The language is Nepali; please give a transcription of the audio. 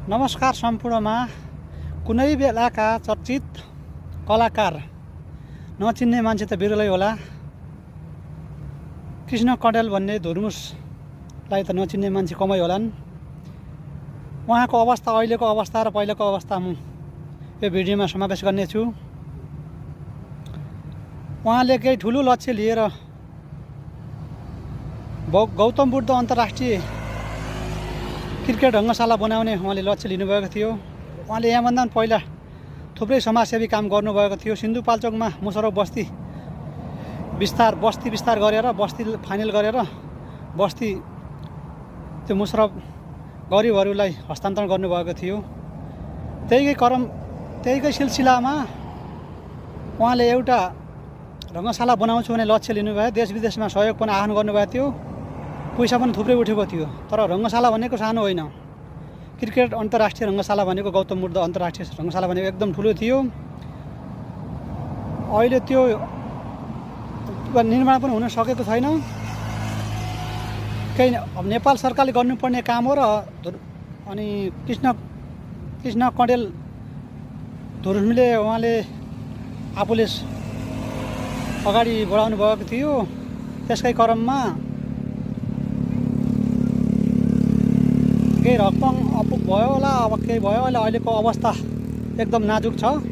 नमस्कार सम्पूर्णमा कुनै बेलाका चर्चित कलाकार नचिन्ने मान्छे त बिरलै होला। कृष्ण कँडेल भन्ने धुर्मुसलाई त नचिन्ने मान्छे कमै होलान्। उहाँको अवस्था, अहिलेको अवस्था र पहिलेको अवस्था म यो भिडियोमा समावेश गर्नेछु। उहाँले केही ठुलो लक्ष्य लिएर गौतम बुद्ध अन्तर्राष्ट्रिय क्रिकेट रङ्गशाला बनाउने उहाँले लक्ष्य लिनुभएको थियो। उहाँले यहाँभन्दा पहिला थुप्रै समाजसेवी काम गर्नुभएको थियो। सिन्धुपाल्चोकमा मुसरफ बस्ती विस्तार गरेर बस्ती फाइनल गरेर बस्ती त्यो मुसरफ गरिबहरूलाई हस्तान्तरण गर्नुभएको थियो। त्यहीकै सिलसिलामा उहाँले एउटा रङ्गशाला बनाउँछु भन्ने लक्ष्य लिनुभयो। देश विदेशमा सहयोग पनि आह्वान गर्नुभएको थियो। पैसा पनि थुप्रै उठेको थियो। तर रङ्गशाला भनेको सानो होइन। क्रिकेट अन्तर्राष्ट्रिय रङ्गशाला भनेको, गौतम बुद्ध अन्तर्राष्ट्रिय रङ्गशाला भनेको एकदम ठुलो थियो। अहिले त्यो निर्माण पनि हुन सकेको छैन। केही नेपाल सरकारले गर्नुपर्ने काम हो। र अनि कृष्ण कँडेल धुर्मुसले उहाँले आफूले अगाडि बढाउनु भएको थियो। त्यसकै क्रममा केही रकम अपुग भयो होला, अब केही भयो होला। अहिलेको अवस्था एकदम नाजुक छ।